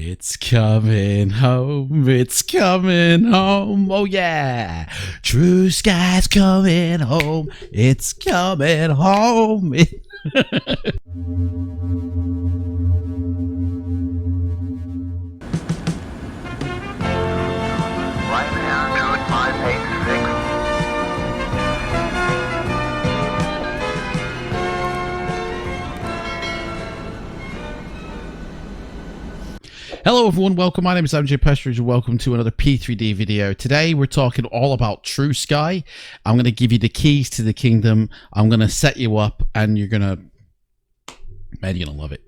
It's coming home, it's coming home, oh yeah. Truesky's coming home, it's coming home. Right now, 2586. Hello everyone, welcome. My name is MJ Pestridge and welcome to another P3D video. Today we're talking all about Truesky. I'm going to give you the keys to the kingdom. I'm going to set you up and you're going to love it.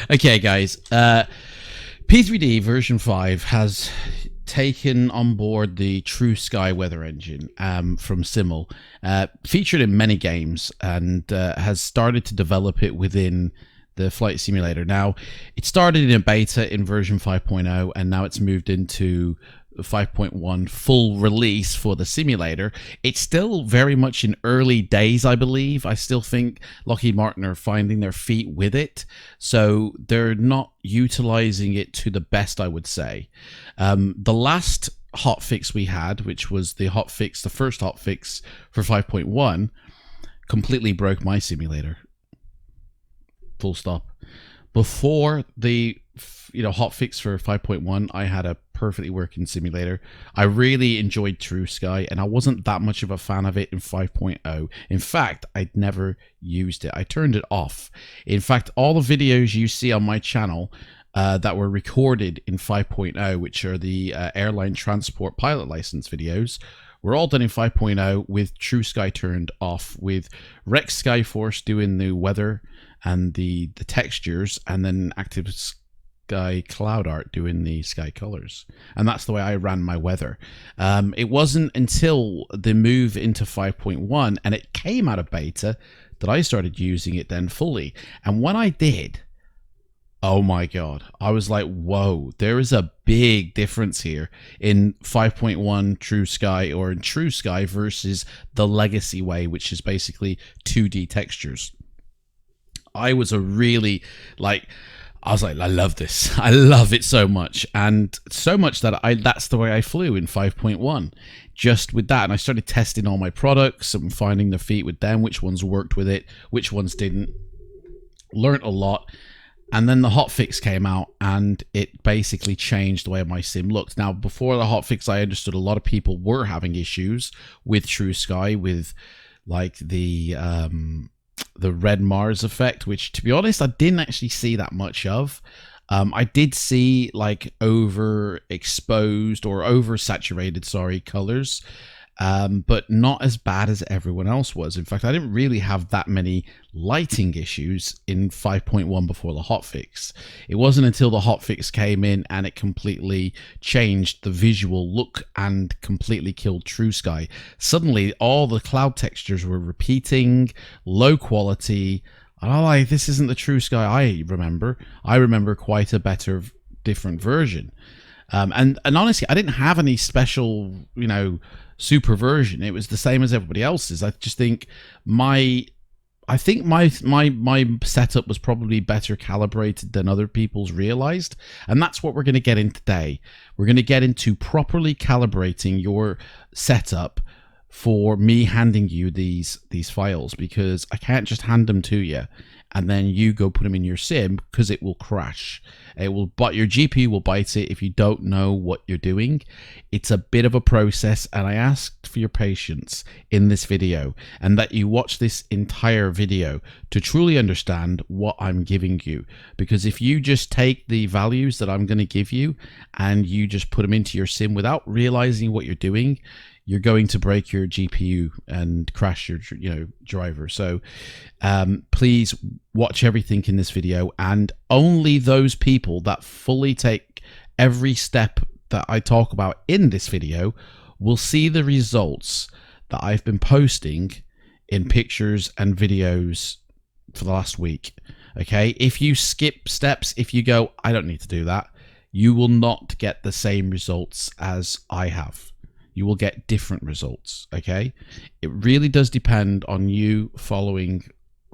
Okay guys, P3D version 5 has taken on board the Truesky weather engine from Simul, featured in many games, and has started to develop it within the flight simulator. Now, it started in a beta in version 5.0 and now it's moved into 5.1 full release for the simulator. It's still very much in early days, I believe. I still think Lockheed Martin are finding their feet with it, so they're not utilizing it to the best, I would say. The last hotfix we had, which was the first hotfix for 5.1, completely broke my simulator. Full stop. Before the hotfix for 5.1, I had a perfectly working simulator. I really enjoyed Truesky, and I wasn't that much of a fan of it in 5.0. In fact, I'd never used it. I turned it off. In fact, all the videos you see on my channel that were recorded in 5.0, which are the airline transport pilot license videos, were all done in 5.0 with Truesky turned off, with Rex Skyforce doing the weather and the textures, and then Active Sky Cloud Art doing the sky colors. And that's the way I ran my weather. It wasn't until the move into 5.1 and it came out of beta that I started using it then fully. And when I did, oh my god, I was like, whoa, there is a big difference here in 5.1 Truesky, or in Truesky versus the legacy way, which is basically 2D textures. I was I love this. I love it so much. And so much that that's the way I flew in 5.1. Just with that. And I started testing all my products and finding their feet with them, which ones worked with it, which ones didn't. Learned a lot. And then the hotfix came out and it basically changed the way my sim looked. Now, before the hotfix, I understood a lot of people were having issues with Truesky, with like the red Mars effect, which, to be honest, I didn't actually see that much of. I did see like overexposed or oversaturated, colors, but not as bad as everyone else was. In fact, I didn't really have that many lighting issues in 5.1 before the hotfix. It wasn't until the hotfix came in and it completely changed the visual look and completely killed Truesky. Suddenly, all the cloud textures were repeating, low quality. And I'm like, this isn't the Truesky I remember. I remember quite a better, different version. And honestly, I didn't have any special, super version. It was the same as everybody else's. I just think my setup was probably better calibrated than other people's realized, and that's what we're going to get in today. We're going to get into properly calibrating your setup for me handing you these files, because I can't just hand them to you and then you go put them in your sim, because it will crash. Your GPU will bite it if you don't know what you're doing. It's a bit of a process, and I asked for your patience in this video and that you watch this entire video to truly understand what I'm giving you. Because if you just take the values that I'm going to give you and you just put them into your sim without realizing what you're doing, you're going to break your GPU and crash your driver. So please watch everything in this video, and only those people that fully take every step that I talk about in this video will see the results that I've been posting in pictures and videos for the last week. Okay, if you skip steps, if you go, I don't need to do that, you will not get the same results as I have. You will get different results, okay? It really does depend on you following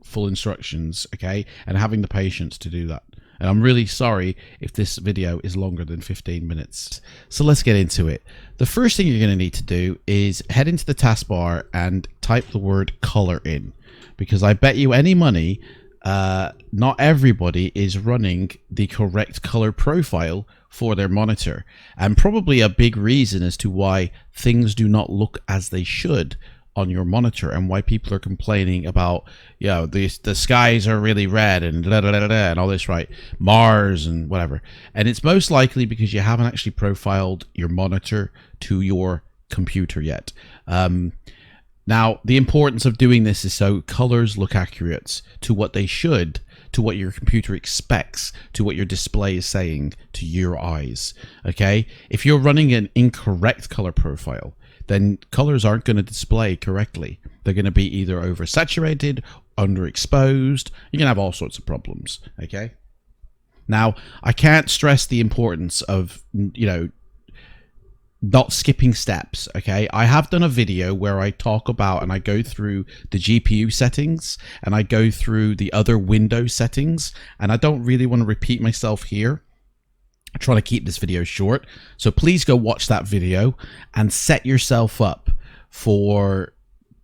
full instructions, okay? And having the patience to do that, And I'm really sorry if this video is longer than 15 minutes. So let's get into it. The first thing you're going to need to do is head into the taskbar and type the word color in, because I bet you any money not everybody is running the correct color profile for their monitor, and probably a big reason as to why things do not look as they should on your monitor, and why people are complaining about, you know, the skies are really red and and all this, right? Mars and whatever. And it's most likely because you haven't actually profiled your monitor to your computer yet. Now, the importance of doing this is so colors look accurate to what they should, to what your computer expects, to what your display is saying to your eyes, okay? If you're running an incorrect color profile, then colors aren't going to display correctly. They're going to be either oversaturated, underexposed. You're going to have all sorts of problems, okay? Now, I can't stress the importance of, you know, not skipping steps, okay? I have done a video where I talk about and I go through the GPU settings and I go through the other Windows settings, and I don't really want to repeat myself here. I'm trying to keep this video short, so please go watch that video and set yourself up for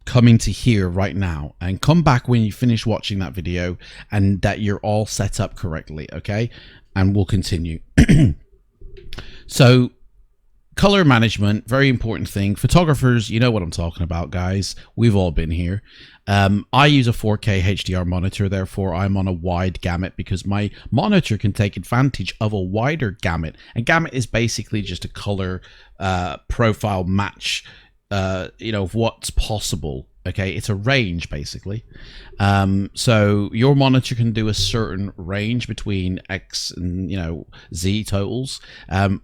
coming to here right now, and come back when you finish watching that video and that you're all set up correctly, okay? And we'll continue. So color management, very important thing. Photographers, you know what I'm talking about, guys. We've all been here. I use a 4K HDR monitor, therefore I'm on a wide gamut because my monitor can take advantage of a wider gamut. And gamut is basically just a color profile match, you know, of what's possible. Okay, it's a range basically. So your monitor can do a certain range between X and, you know, Z totals.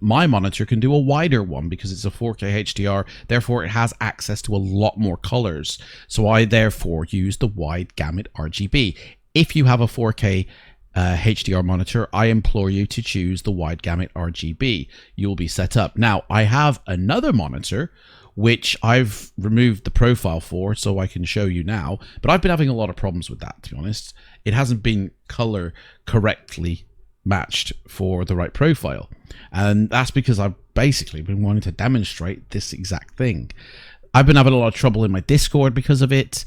My monitor can do a wider one because it's a 4K HDR, therefore it has access to a lot more colors. So I therefore use the wide gamut RGB. If you have a 4K HDR monitor, I implore you to choose the wide gamut RGB. You'll be set up. Now, I have another monitor which I've removed the profile for so I can show you now, but I've been having a lot of problems with that, to be honest. It hasn't been color correctly matched for the right profile, and that's because I've basically been wanting to demonstrate this exact thing. I've been having a lot of trouble in my Discord because of it,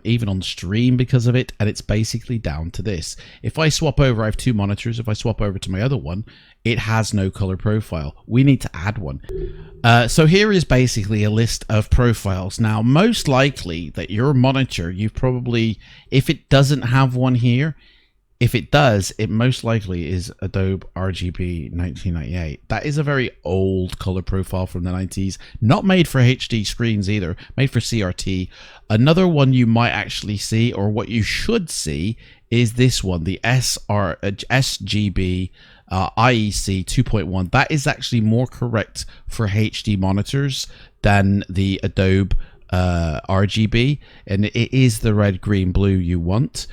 even on stream because of it, and it's basically down to this. If I swap over, I have two monitors. If I swap over to my other one, it has no color profile. We need to add one. So here is basically a list of profiles. Now, most likely that your monitor, you've probably, if it doesn't have one here, if it does, it most likely is Adobe RGB 1998. That is a very old color profile from the 90s. Not made for HD screens either, made for CRT. Another one you might actually see, or what you should see, is this one, the SGB IEC 2.1. That is actually more correct for HD monitors than the Adobe RGB, and it is the red, green, blue you want.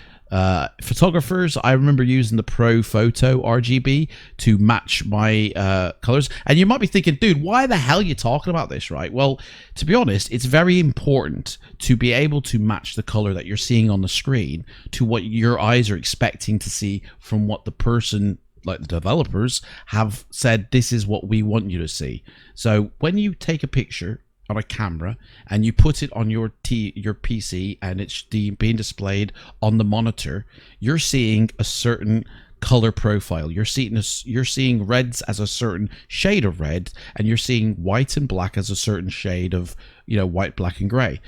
Photographers, I remember using the Pro Photo RGB to match my colors. And you might be thinking, dude, why the hell are you talking about this, right? Well, to be honest, it's very important to be able to match the color that you're seeing on the screen to what your eyes are expecting to see from what the person, like the developers, have said, this is what we want you to see. So when you take a picture on a camera and you put it on your PC and it's being displayed on the monitor, you're seeing a certain color profile. You're seeing reds as a certain shade of red, and you're seeing white and black as a certain shade of, you know, white, black, and gray.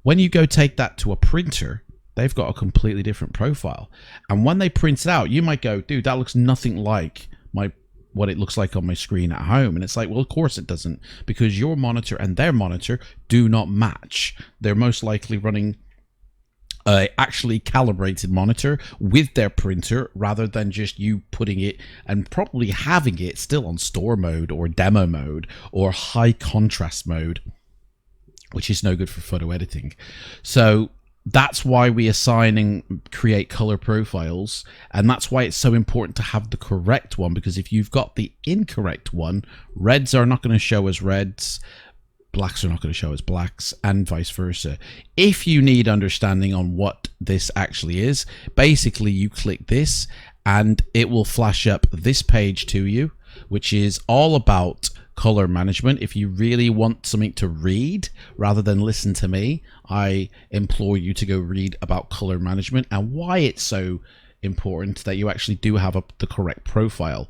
When you go take that to a printer, they've got a completely different profile. And when they print it out, you might go, dude, that looks nothing like what it looks like on my screen at home. And it's like, well, of course it doesn't, because your monitor and their monitor do not match. They're most likely running a actually calibrated monitor with their printer, rather than just you putting it and probably having it still on store mode or demo mode or high contrast mode, which is no good for photo editing. So that's why we assign and create color profiles, and that's why it's so important to have the correct one, because if you've got the incorrect one, reds are not going to show as reds, blacks are not going to show as blacks, and vice versa. If you need understanding on what this actually is, basically you click this and it will flash up this page to you, which is all about color management. If you really want something to read rather than listen to me, I implore you to go read about color management and why it's so important that you actually do have the correct profile.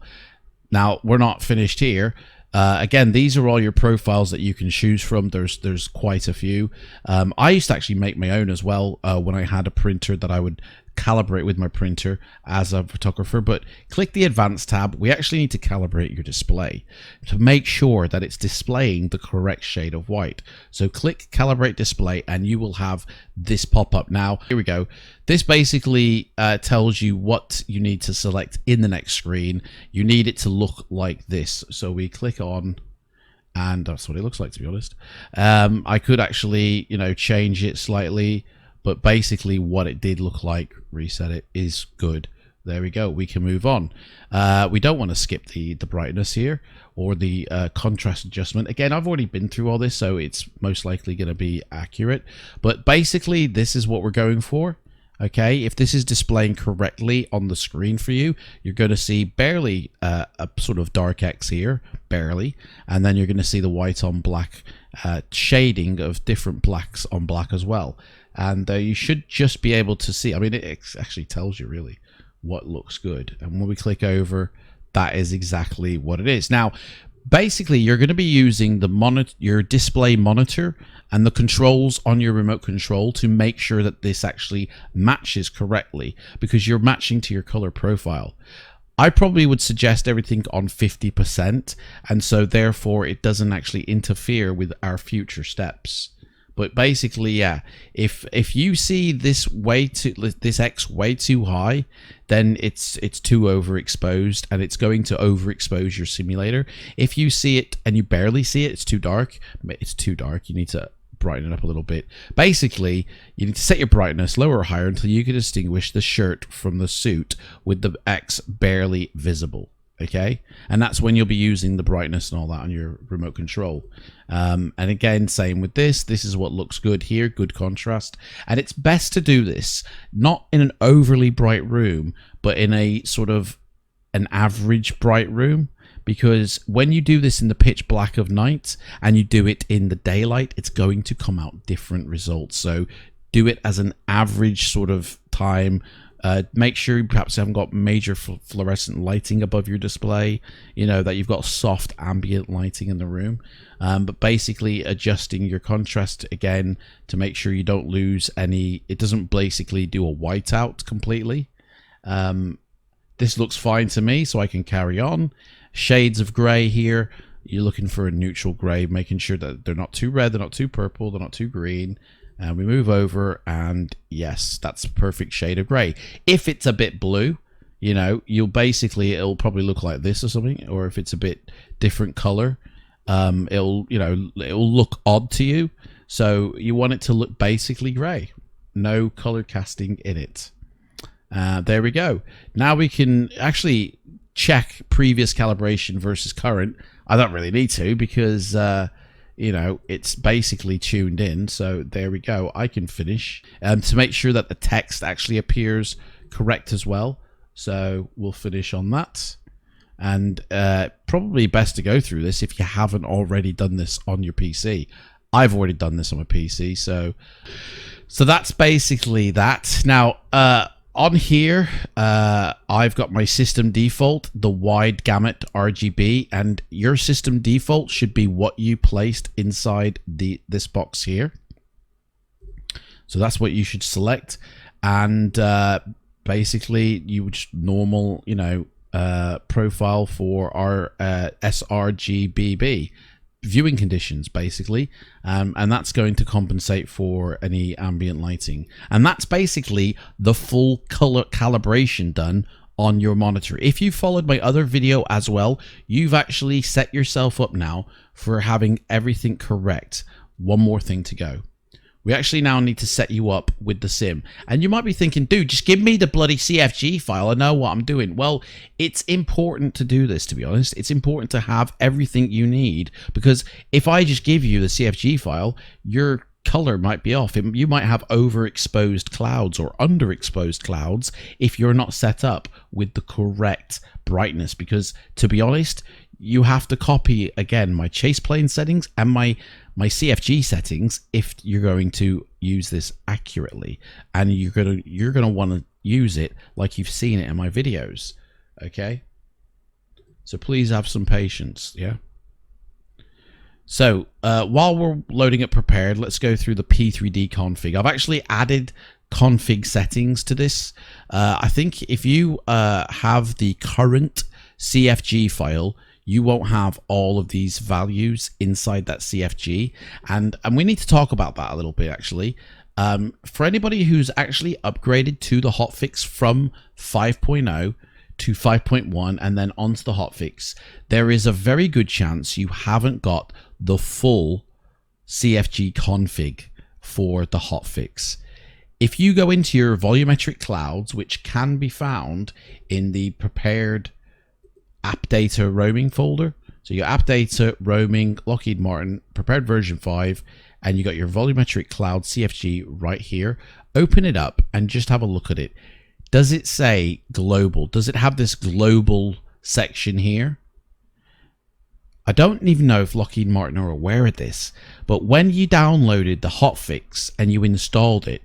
Now, we're not finished here. Again, these are all your profiles that you can choose from. There's quite a few. I used to actually make my own as well when I had a printer that I would calibrate with my printer as a photographer. But click the advanced tab. We actually need to calibrate your display to make sure that it's displaying the correct shade of white. So click calibrate display and you will have this pop up. Now here we go. This basically tells you what you need to select in the next screen. You need it to look like this. So we click on, and that's what it looks like, to be honest. I could actually, you know, change it slightly, but basically what it did look like, reset it, is good. There we go. We can move on. We don't want to skip the brightness here or the contrast adjustment. Again, I've already been through all this, so it's most likely going to be accurate. But basically, this is what we're going for. Okay, if this is displaying correctly on the screen for you, you're going to see barely a sort of dark X here, barely, and then you're going to see the white on black shading of different blacks on black as well. And you should just be able to see, I mean, it actually tells you really what looks good. And when we click over, that is exactly what it is. Now, basically, you're going to be using the your display monitor and the controls on your remote control to make sure that this actually matches correctly, because you're matching to your color profile. I probably would suggest everything on 50%, and so therefore it doesn't actually interfere with our future steps. But basically, yeah, if you see this X way too high, then it's too overexposed, and it's going to overexpose your simulator. If you see it and you barely see it, it's too dark. It's too dark. You need to brighten it up a little bit. Basically, you need to set your brightness lower or higher until you can distinguish the shirt from the suit with the X barely visible. Okay, and that's when you'll be using the brightness and all that on your remote control. And again, same with this. This is what looks good here, good contrast. And it's best to do this not in an overly bright room, but in a sort of an average bright room. Because when you do this in the pitch black of night and you do it in the daylight, it's going to come out different results. So do it as an average sort of time. Make sure you perhaps haven't got major fluorescent lighting above your display, you know, that you've got soft ambient lighting in the room. But basically adjusting your contrast again to make sure you don't lose any, it doesn't basically do a whiteout completely. This looks fine to me, so I can carry on. Shades of gray here, you're looking for a neutral gray, making sure that they're not too red, they're not too purple, they're not too green. And we move over, and yes, that's a perfect shade of gray. If it's a bit blue, you know, it'll probably look like this or something. Or if it's a bit different color, it'll look odd to you. So you want it to look basically gray, no color casting in it. There we go. Now we can actually check previous calibration versus current. I don't really need to, because you know, it's basically tuned in. So there we go. I can finish to make sure that the text actually appears correct as well. So we'll finish on that. And probably best to go through this if you haven't already done this on your PC. I've already done this on my PC. So that's basically that. Now, on here, I've got my system default, the wide gamut RGB, and your system default should be what you placed inside this box here. So that's what you should select, and basically you would just normal, you know, profile for our sRGBB viewing conditions, basically, and that's going to compensate for any ambient lighting, and that's basically the full color calibration done on your monitor. If you followed my other video as well, you've actually set yourself up now for having everything correct. One more thing to go. We actually now need to set you up with the sim. And you might be thinking, dude, just give me the bloody CFG file. I know what I'm doing. Well, it's important to do this, to be honest. It's important to have everything you need, because if I just give you the CFG file, you're color might be off. You might have overexposed clouds or underexposed clouds if you're not set up with the correct brightness, because to be honest, you have to copy again my chase plane settings and my CFG settings if you're going to use this accurately, and you're gonna want to use it like you've seen it in my videos. Okay, so please have some patience. Yeah. So while we're loading it prepared, let's go through the P3D config. I've actually added config settings to this. I think if you have the current CFG file, you won't have all of these values inside that CFG, and we need to talk about that a little bit actually. For anybody who's actually upgraded to the hotfix from 5.0 to 5.1 and then onto the hotfix, there is a very good chance you haven't got the full CFG config for the hotfix. If you go into your volumetric clouds, which can be found in the prepared app data roaming folder, so your app data roaming Lockheed Martin prepared version 5, and you got your volumetric cloud CFG right here, open it up and just have a look at it. Does it say global? Does it have this global section here? I don't even know if Lockheed Martin are aware of this, but when you downloaded the hotfix and you installed it,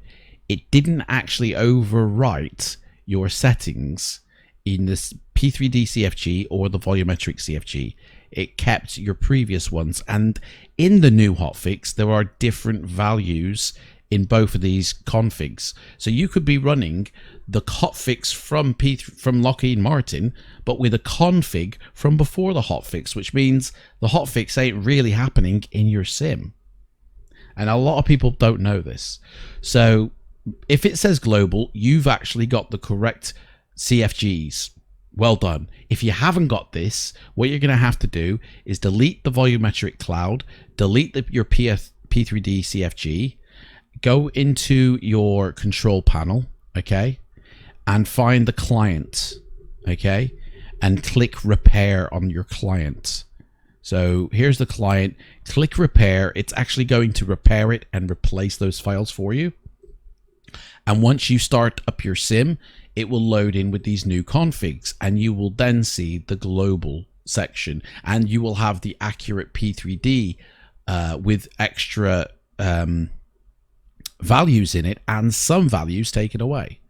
it didn't actually overwrite your settings in this P3D CFG or the volumetric CFG. It kept your previous ones, and in the new hotfix there are different values in both of these configs. So you could be running the hotfix from Lockheed Martin, but with a config from before the hotfix, which means the hotfix ain't really happening in your sim. And a lot of people don't know this. So if it says global, you've actually got the correct CFGs. Well done. If you haven't got this, what you're going to have to do is delete the volumetric cloud, delete your P3D CFG, go into your control panel, okay, and find the client, okay, and click repair on your client. So here's the client, click repair. It's actually going to repair it and replace those files for you. And once you start up your sim, it will load in with these new configs, and you will then see the global section, and you will have the accurate P3D with extra values in it and some values taken away.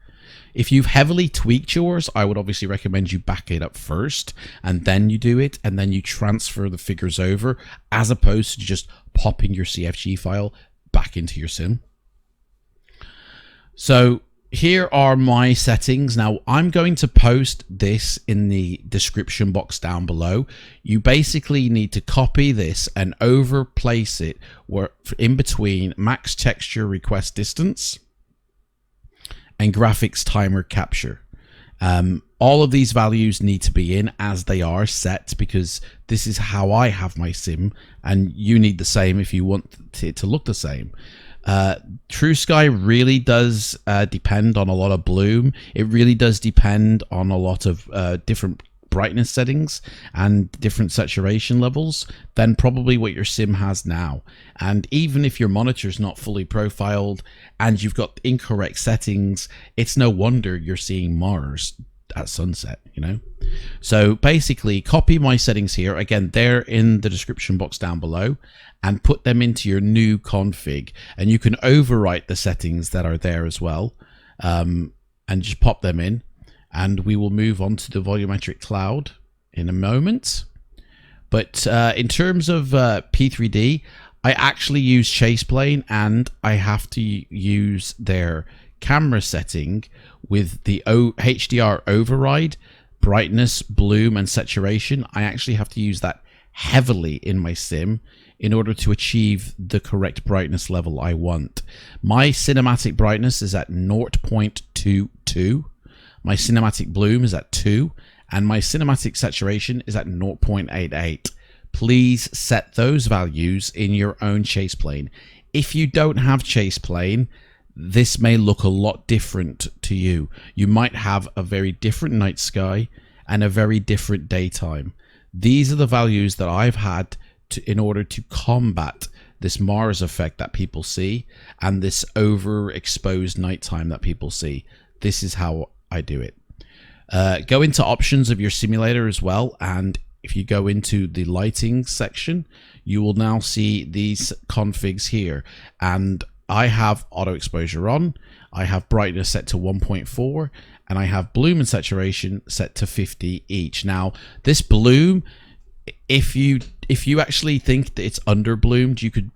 If you've heavily tweaked yours, I would obviously recommend you back it up first and then you do it, and then you transfer the figures over, as opposed to just popping your CFG file back into your sim. So here are my settings. Now I'm going to post this in the description box down below. You basically need to copy this and overplace it where in between max texture request distance and graphics timer capture. All of these values need to be in as they are set, because this is how I have my sim, and you need the same if you want it to look the same. Truesky really does depend on a lot of bloom. It really does depend on a lot of different brightness settings and different saturation levels than probably what your sim has now. And even if your monitor is not fully profiled and you've got incorrect settings, it's no wonder you're seeing Mars at sunset, you know. So basically copy my settings here, again they're in the description box down below, and put them into your new config, and you can overwrite the settings that are there as well, and just pop them in, and we will move on to the volumetric cloud in a moment. But in terms of P3D, I actually use chase plane, and I have to use their camera setting with the HDR override, brightness, bloom, and saturation. I actually have to use that heavily in my sim in order to achieve the correct brightness level I want. My cinematic brightness is at 0.22, my cinematic bloom is at 2, and my cinematic saturation is at 0.88. Please set those values in your own chase plane. If you don't have chase plane, this may look a lot different to you. You might have a very different night sky and a very different daytime. These are the values that I've had in order to combat this Mars effect that people see, and this overexposed nighttime that people see. This is how I do it. Go into options of your simulator as well, and if you go into the lighting section, you will now see these configs here, and I have auto exposure on, I have brightness set to 1.4, and I have bloom and saturation set to 50 each. Now this bloom, if you actually think that it's under bloomed, you could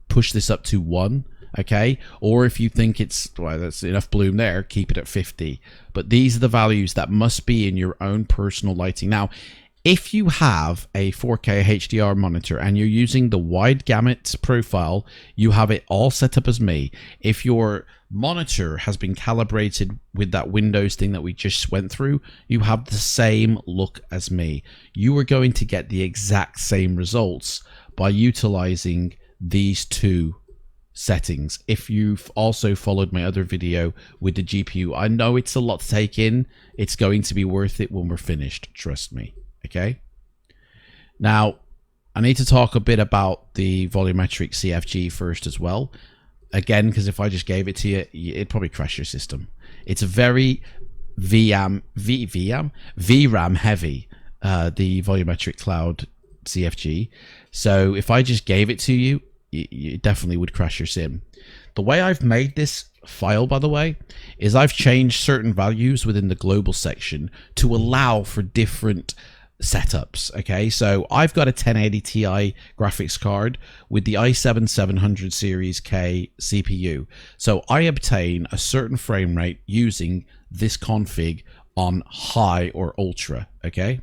push this up to 1, okay? Or if you think it's, well, that's enough bloom there, keep it at 50. But these are the values that must be in your own personal lighting. Now, if you have a 4K HDR monitor and you're using the wide gamut profile, you have it all set up as me. If your monitor has been calibrated with that Windows thing that we just went through, you have the same look as me. You are going to get the exact same results by utilizing these two settings. If you've also followed my other video with the GPU, I know it's a lot to take in. It's going to be worth it when we're finished, trust me. Okay, now I need to talk a bit about the volumetric CFG first as well. Again, because if I just gave it to you, it'd probably crash your system. It's a very VRAM heavy, the volumetric cloud CFG. So if I just gave it to you, it definitely would crash your sim. The way I've made this file, by the way, is I've changed certain values within the global section to allow for different setups. Okay, so I've got a 1080 Ti graphics card with the i7-700 series K CPU, so I obtain a certain frame rate using this config on high or ultra. Okay,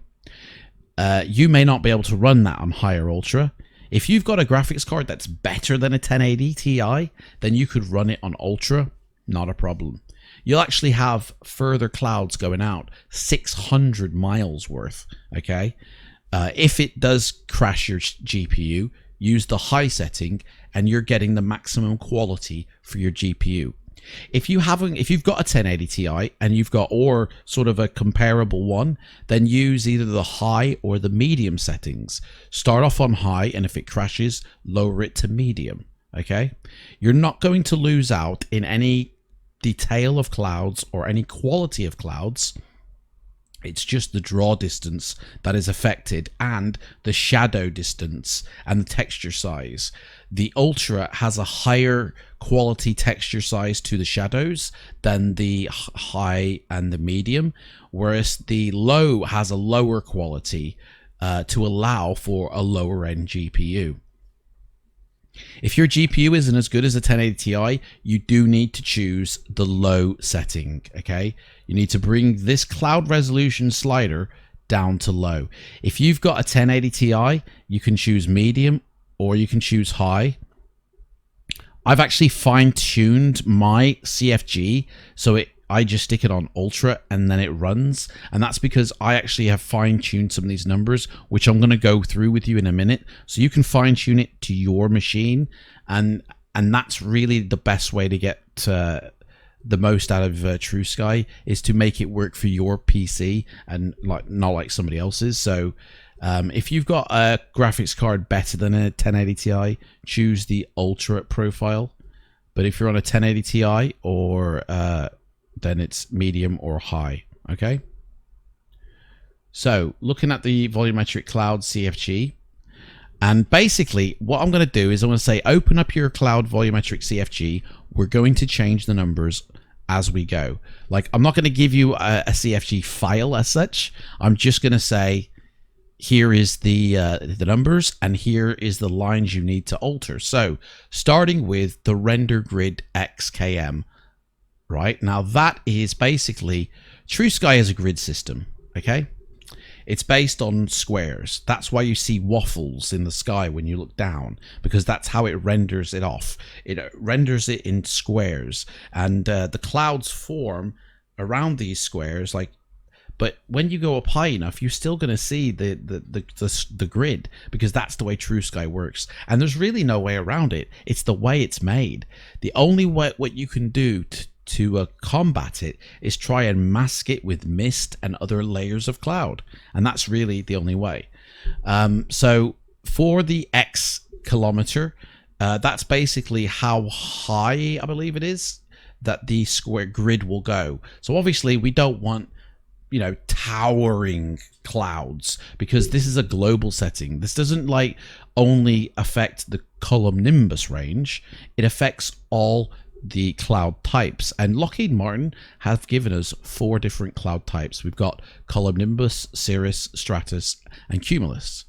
you may not be able to run that on high or ultra. If you've got a graphics card that's better than a 1080 Ti, then you could run it on ultra, not a problem. You'll actually have further clouds going out, 600 miles worth, okay? If it does crash your GPU, use the high setting and you're getting the maximum quality for your GPU. If you've got a 1080 Ti and you've got or sort of a comparable one, then use either the high or the medium settings. Start off on high, and if it crashes, lower it to medium, okay? You're not going to lose out in any detail of clouds or any quality of clouds. It's just the draw distance that is affected, and the shadow distance and the texture size. The Ultra has a higher quality texture size to the shadows than the high and the medium, whereas the low has a lower quality to allow for a lower end GPU. If your GPU isn't as good as a 1080 Ti, you do need to choose the low setting, okay? You need to bring this cloud resolution slider down to low. If you've got a 1080 Ti, you can choose medium or you can choose high. I've actually fine-tuned my CFG so I just stick it on ultra and then it runs, and that's because I actually have fine-tuned some of these numbers, which I'm going to go through with you in a minute, so you can fine-tune it to your machine, and that's really the best way to get the most out of Truesky, is to make it work for your PC and not like somebody else's. So if you've got a graphics card better than a 1080 Ti, choose the ultra profile, but if you're on a 1080 Ti or then it's medium or high, okay? So looking at the volumetric cloud CFG, and basically what I'm going to do is I'm going to say open up your cloud volumetric CFG. We're going to change the numbers as we go. Like, I'm not going to give you a CFG file as such. I'm just going to say here is the numbers and here is the lines you need to alter. So starting with the render grid XKM. Right, now that is basically, Truesky is a grid system, okay? It's based on squares. That's why you see waffles in the sky when you look down, because that's how it renders it off. It renders it in squares, and the clouds form around these squares, like. But when you go up high enough, you're still going to see the grid, because that's the way Truesky works. And there's really no way around it. It's the way it's made. The only way what you can do to combat it is try and mask it with mist and other layers of cloud, and that's really the only way. So for the X kilometer, That's basically how high, I believe it is, that the square grid will go. So obviously we don't want, you know, towering clouds, because this is a global setting. This doesn't like only affect the column nimbus range, it affects all the cloud types. And Lockheed Martin have given us 4 different cloud types. We've got column nimbus, cirrus, stratus, and cumulus.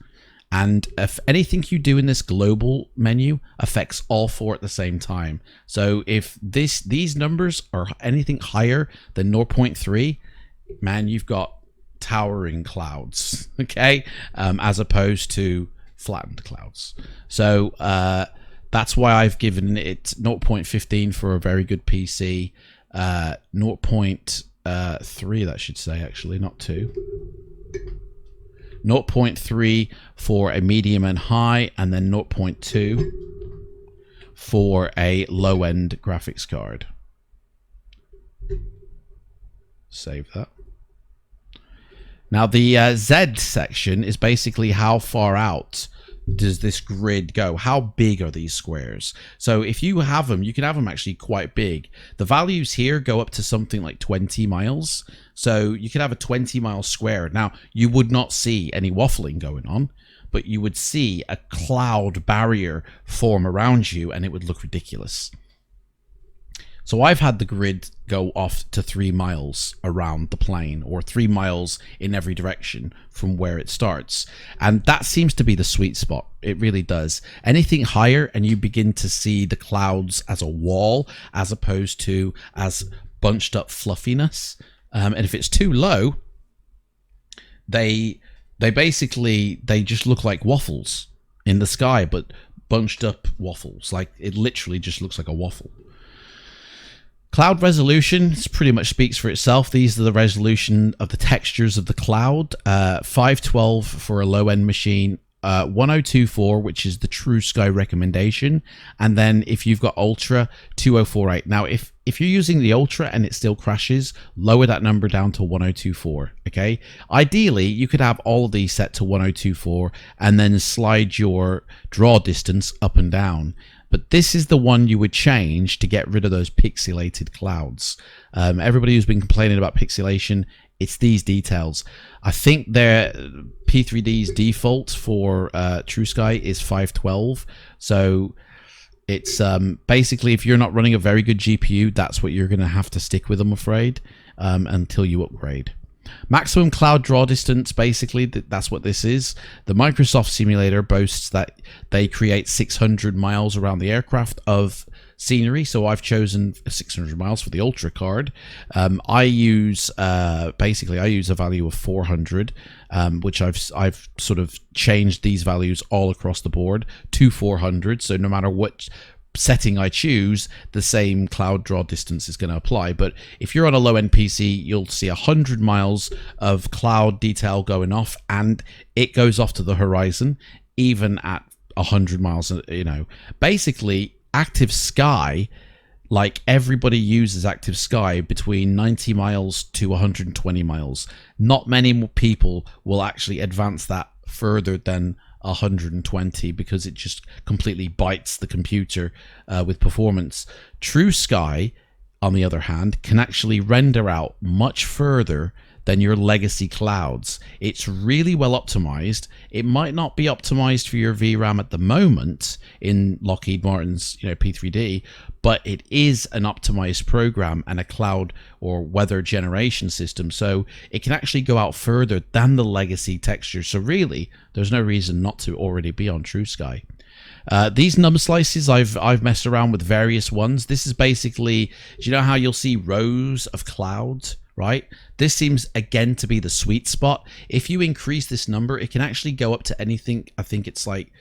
And if anything you do in this global menu affects all 4 at the same time. So if these numbers are anything higher than 0.3, man, you've got towering clouds, okay, as opposed to flattened clouds. So that's why I've given it 0.15 for a very good PC, 0.3 that should say, actually, not 2. 0.3 for a medium and high, and then 0.2 for a low-end graphics card. Save that. Now the Z section is basically how far out does this grid go? How big are these squares? So if you have them, you can have them actually quite big. The values here go up to something like 20 miles. So you could have a 20-mile square. Now, you would not see any waffling going on, but you would see a cloud barrier form around you, and it would look ridiculous. So I've had the grid go off to 3 miles around the plane, or 3 miles in every direction from where it starts. And that seems to be the sweet spot. It really does. Anything higher and you begin to see the clouds as a wall as opposed to as bunched up fluffiness. And if it's too low, they just look like waffles in the sky, but bunched up waffles. Like, it literally just looks like a waffle. Cloud resolution pretty much speaks for itself. These are the resolution of the textures of the cloud. 512 for a low-end machine, 1024, which is the Truesky recommendation, and then if you've got Ultra, 2048. Now, if you're using the Ultra and it still crashes, lower that number down to 1024. Okay. Ideally, you could have all of these set to 1024 and then slide your draw distance up and down. But this is the one you would change to get rid of those pixelated clouds. Everybody who's been complaining about pixelation, it's these details. I think their P3D's default for Truesky is 512. So it's basically, if you're not running a very good GPU, that's what you're going to have to stick with, I'm afraid, until you upgrade. Maximum cloud draw distance, basically, that's what this is. The Microsoft simulator boasts that they create 600 miles around the aircraft of scenery, so I've chosen 600 miles for the Ultra card. I use a value of 400, which I've sort of changed these values all across the board to 400, so no matter what setting I choose, the same cloud draw distance is going to apply. But if you're on a low-end PC, you'll see 100 miles of cloud detail going off, and it goes off to the horizon even at 100 miles. You know, basically active sky, like, everybody uses active sky between 90 miles to 120 miles. Not many people will actually advance that further than 120 because it just completely bites the computer with performance. Truesky, on the other hand, can actually render out much further than your legacy clouds. It's really well optimized. It might not be optimized for your VRAM at the moment in Lockheed Martin's, you know, P3D, but it is an optimized program and a cloud or weather generation system, so it can actually go out further than the legacy texture. So really, there's no reason not to already be on Truesky. These num slices, I've messed around with various ones. This is basically, do you know how you'll see rows of clouds, right? This seems again to be the sweet spot. If you increase this number, it can actually go up to anything. I think it's like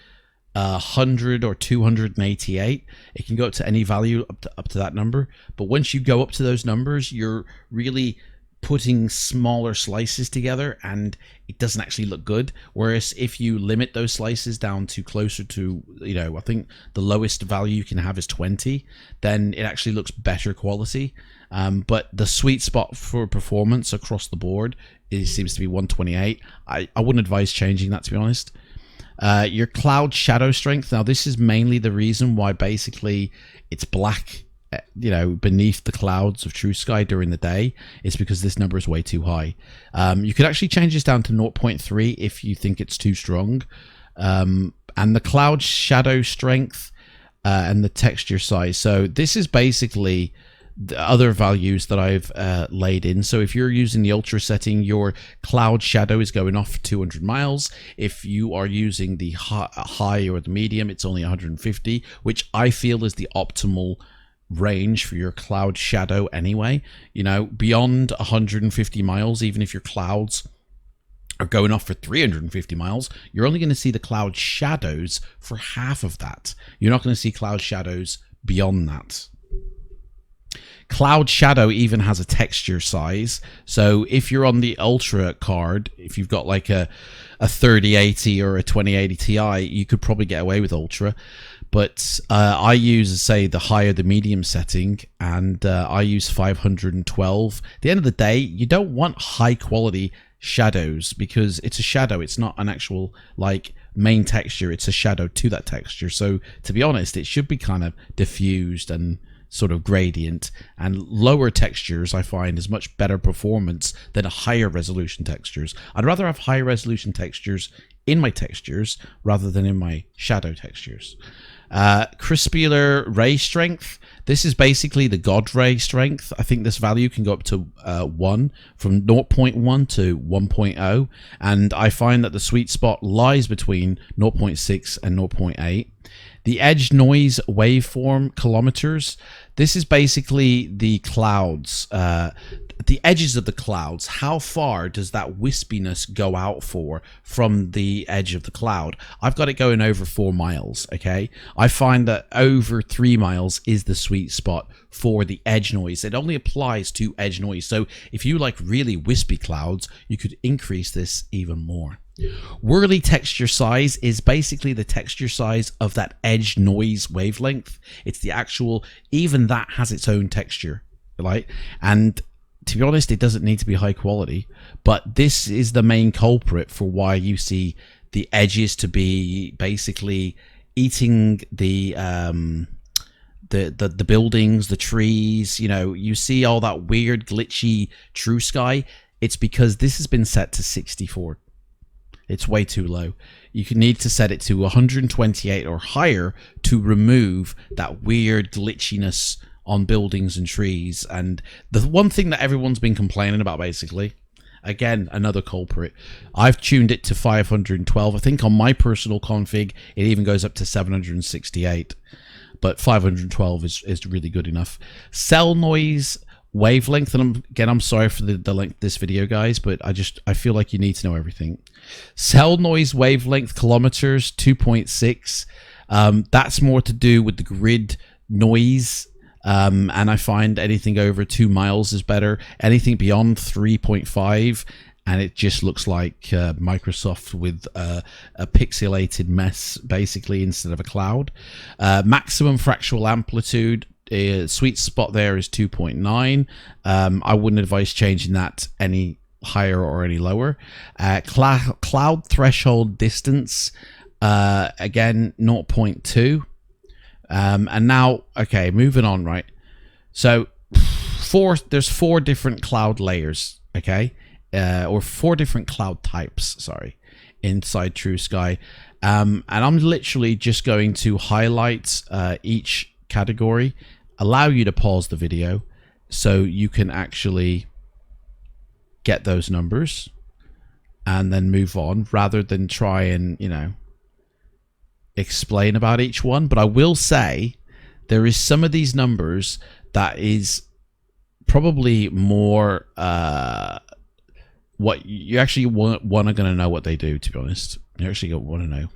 100 or 288. It can go up to any value up to that number. But once you go up to those numbers, you're really putting smaller slices together and it doesn't actually look good. Whereas if you limit those slices down to closer to, you know, I think the lowest value you can have is 20, then it actually looks better quality. But the sweet spot for performance across the board seems to be 128. I wouldn't advise changing that, to be honest. Your cloud shadow strength. Now, this is mainly the reason why basically it's black, you know, beneath the clouds of Truesky during the day. It's because this number is way too high. You could actually change this down to 0.3 if you think it's too strong. And the cloud shadow strength and the texture size. So this is basically the other values that I've laid in. So if you're using the ultra setting, your cloud shadow is going off for 200 miles. If you are using the high or the medium, it's only 150, which I feel is the optimal range for your cloud shadow anyway. You know, beyond 150 miles, even if your clouds are going off for 350 miles, you're only going to see the cloud shadows for half of that. You're not going to see cloud shadows beyond that. Cloud shadow even has a texture size. So if you're on the ultra card, if you've got like a 3080 or a 2080 Ti, you could probably get away with ultra. But I use, say, the higher the medium setting, and I use 512. At the end of the day, you don't want high quality shadows because it's a shadow. It's not an actual like main texture. It's a shadow to that texture. So to be honest, it should be kind of diffused and sort of gradient, and lower textures I find is much better performance than higher resolution textures. I'd rather have higher resolution textures in my textures rather than in my shadow textures. Crispier ray strength. This is basically the God ray strength. I think this value can go up to 1, from 0.1 to 1.0, and I find that the sweet spot lies between 0.6 and 0.8. The edge noise waveform kilometers. This is basically the clouds, the edges of the clouds. How far does that wispiness go out for from the edge of the cloud? I've got it going over 4 miles, okay? I find that over 3 miles is the sweet spot for the edge noise. It only applies to edge noise. So if you like really wispy clouds, you could increase this even more. Whirly texture size is basically the texture size of that edge noise wavelength. It's the actual, even that has its own texture, right? And to be honest, it doesn't need to be high quality, but this is the main culprit for why you see the edges to be basically eating the buildings, the trees. You know, you see all that weird glitchy Truesky. It's because this has been set to 64. It's way too low. You need to set it to 128 or higher to remove that weird glitchiness on buildings and trees. And the one thing that everyone's been complaining about, basically, again, another culprit, I've tuned it to 512. I think on my personal config, it even goes up to 768. But 512 is really good enough. Cell noise wavelength, and I'm sorry for the length of this video, guys, but I feel like you need to know everything. Cell noise wavelength kilometers, 2.6. That's more to do with the grid noise, and I find anything over 2 miles is better. Anything beyond 3.5, and it just looks like Microsoft with a pixelated mess, basically, instead of a cloud. Maximum fractional amplitude, sweet spot there is 2.9. I wouldn't advise changing that any higher or any lower. Cloud threshold distance, again, 0.2. And now, okay, moving on, right? So there's 4 different cloud layers, okay? Or 4 different cloud types, sorry, inside Truesky. And I'm literally just going to highlight each category, allow you to pause the video so you can actually get those numbers and then move on, rather than try and, you know, explain about each one. But I will say there is some of these numbers that is probably more what you actually want to going to know what they do, to be honest. You actually want to know.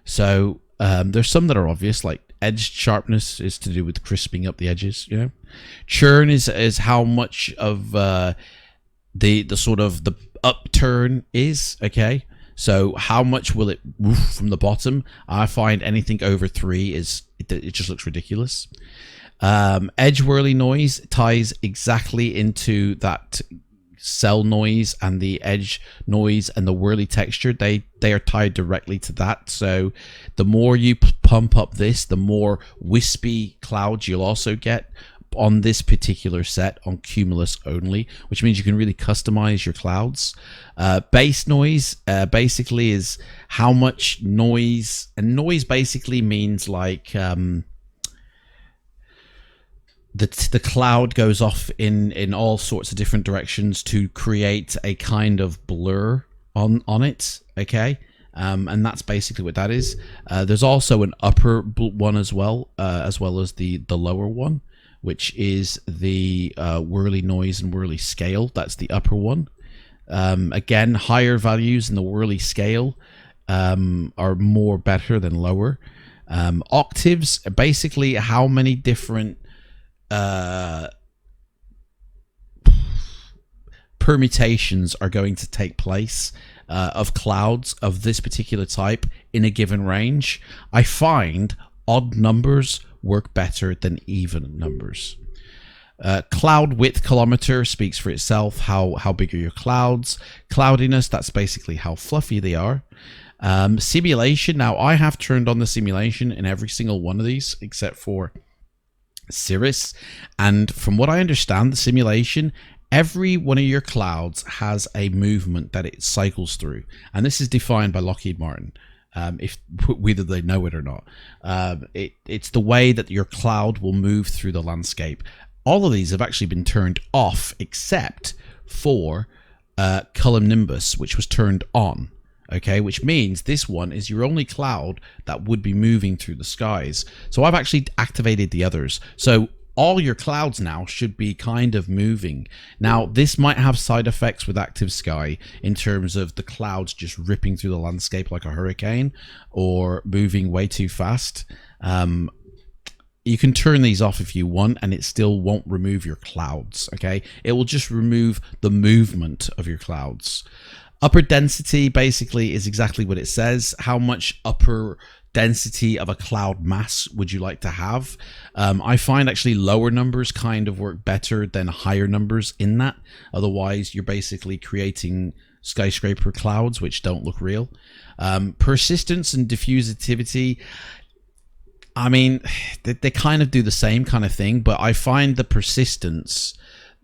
So there's some that are obvious, like edge sharpness is to do with crisping up the edges, you know. Churn is how much of the sort of the upturn is, okay. So how much will it woof from the bottom? I find anything over 3 it just looks ridiculous. EdgeWhirly noise ties exactly into that cell noise and the edge noise and the whirly texture, they are tied directly to that. So the more you pump up this, the more wispy clouds you'll also get on this particular set on Cumulus only, which means you can really customize your clouds. Bass noise basically is how much noise, and noise basically means like the cloud goes off in all sorts of different directions to create a kind of blur on it, okay? And that's basically what that is. There's also an upper one as well as the lower one, which is the whirly noise and whirly scale. That's the upper one. Again, higher values in the whirly scale are more better than lower. Octaves are basically how many different permutations are going to take place of clouds of this particular type in a given range. I find odd numbers work better than even numbers. Cloud width kilometer speaks for itself. How big are your clouds? Cloudiness, that's basically how fluffy they are. Simulation, now I have turned on the simulation in every single one of these except for Cirrus, and from what I understand, the simulation, every one of your clouds has a movement that it cycles through, and this is defined by Lockheed Martin, if whether they know it or not. It's the way that your cloud will move through the landscape. All of these have actually been turned off except for Cumulonimbus, which was turned on. Okay, which means this one is your only cloud that would be moving through the skies. So I've actually activated the others. So all your clouds now should be kind of moving. Now, this might have side effects with active sky in terms of the clouds just ripping through the landscape like a hurricane or moving way too fast. You can turn these off if you want, and it still won't remove your clouds, okay? It will just remove the movement of your clouds. Upper density basically is exactly what it says. How much upper density of a cloud mass would you like to have? I find actually lower numbers kind of work better than higher numbers in that. Otherwise, you're basically creating skyscraper clouds which don't look real. Persistence and diffusivity, I mean, they kind of do the same kind of thing, but I find the persistence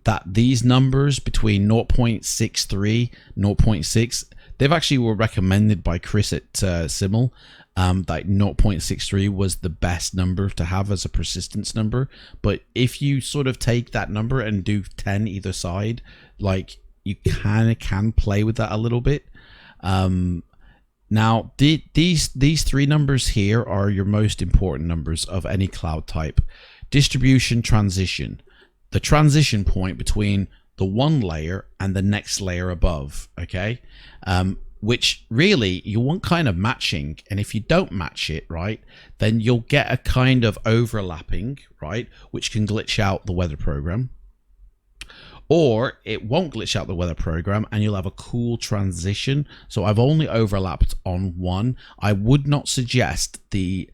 that these numbers between 0.63, 0.6, they've actually were recommended by Chris at Simul, that 0.63 was the best number to have as a persistence number. But if you sort of take that number and do 10 either side, like you kind of can play with that a little bit. Now, these three numbers here are your most important numbers of any cloud type. Distribution transition. The transition point between the one layer and the next layer above, okay? Which really you want kind of matching, and if you don't match it, right, then you'll get a kind of overlapping, right, which can glitch out the weather program. Or it won't glitch out the weather program and you'll have a cool transition. So I've only overlapped on one. I would not suggest the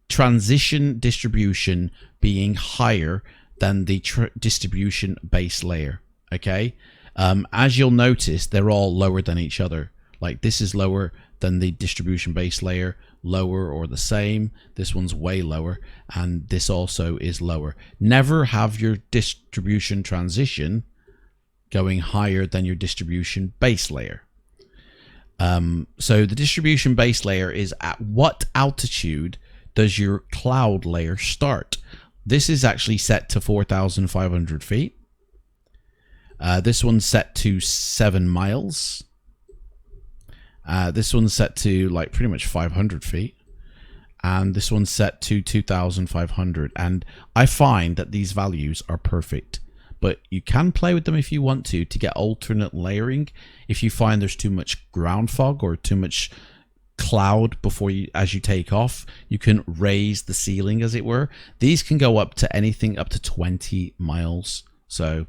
transition distribution being higher than the distribution base layer, okay? As you'll notice, they're all lower than each other. Like this is lower than the distribution base layer, lower or the same. This one's way lower, and this also is lower. Never have your distribution transition going higher than your distribution base layer. So the distribution base layer is at what altitude does your cloud layer start? This is actually set to 4,500 feet. This one's set to 7 miles. This one's set to like pretty much 500 feet. And this one's set to 2,500. And I find that these values are perfect. But you can play with them if you want to get alternate layering. If you find there's too much ground fog or too much cloud before you, as you take off, you can raise the ceiling, as it were. These can go up to anything up to 20 miles. So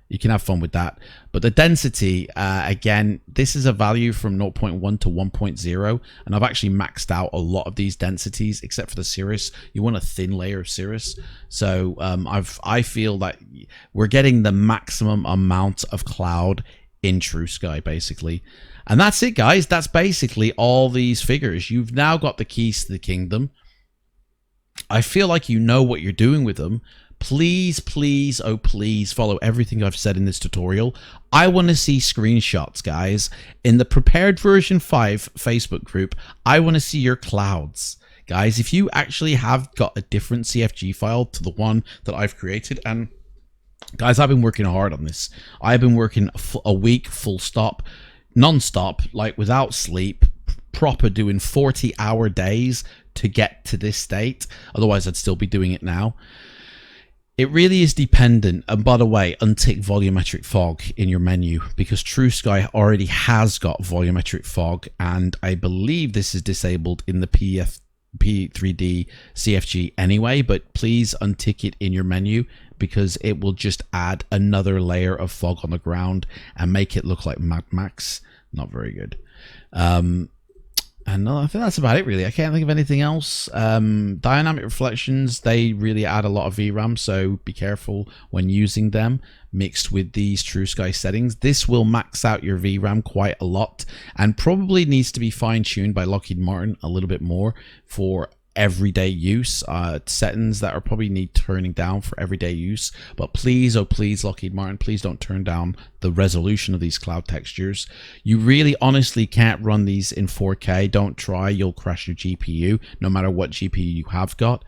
You can have fun with that. But the density, again, this is a value from 0.1 to 1.0, and I've actually maxed out a lot of these densities, except for the cirrus. You want a thin layer of cirrus. So I feel that we're getting the maximum amount of cloud in Truesky, basically. And that's it, guys. That's basically all these figures. You've now got the keys to the kingdom. I feel like you know what you're doing with them. Please, please, oh please follow everything I've said in this tutorial. I want to see screenshots, guys. In the Prepared Version 5 Facebook group, I want to see your clouds. Guys, if you actually have got a different CFG file to the one that I've created, and guys, I've been working hard on this. I've been working a week full stop, non-stop, like without sleep, proper doing 40-hour days to get to this state. Otherwise, I'd still be doing it now. It really is dependent, and by the way, untick volumetric fog in your menu, because Truesky already has got volumetric fog, and I believe this is disabled in the P3D CFG anyway, but please untick it in your menu, because it will just add another layer of fog on the ground and make it look like Mad Max. Not very good. And no, I think that's about it, really. I can't think of anything else. Dynamic reflections, they really add a lot of VRAM, so be careful when using them mixed with these Truesky settings. This will max out your VRAM quite a lot, and probably needs to be fine-tuned by Lockheed Martin a little bit more for everyday use. Settings that are probably need turning down for everyday use. But please, oh please, Lockheed Martin, please don't turn down the resolution of these cloud textures. You really honestly can't run these in 4K. Don't try, you'll crash your GPU no matter what GPU you have got.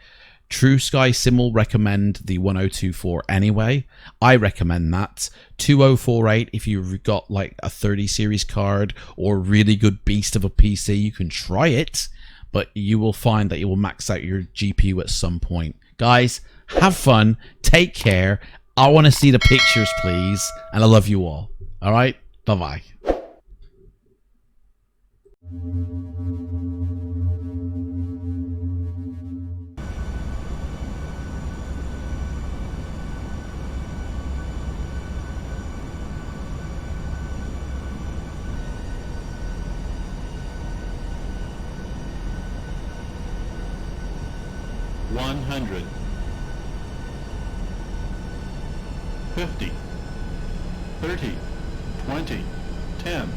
Truesky Sim will recommend the 1024 anyway. I recommend that. 2048 if you've got like a 30 series card or a really good beast of a PC, you can try it, but you will find that you will max out your GPU at some point. Guys, have fun, take care. I want to see the pictures, please, and I love you all. All right, bye-bye. One 100, 50, 30, 20, 10.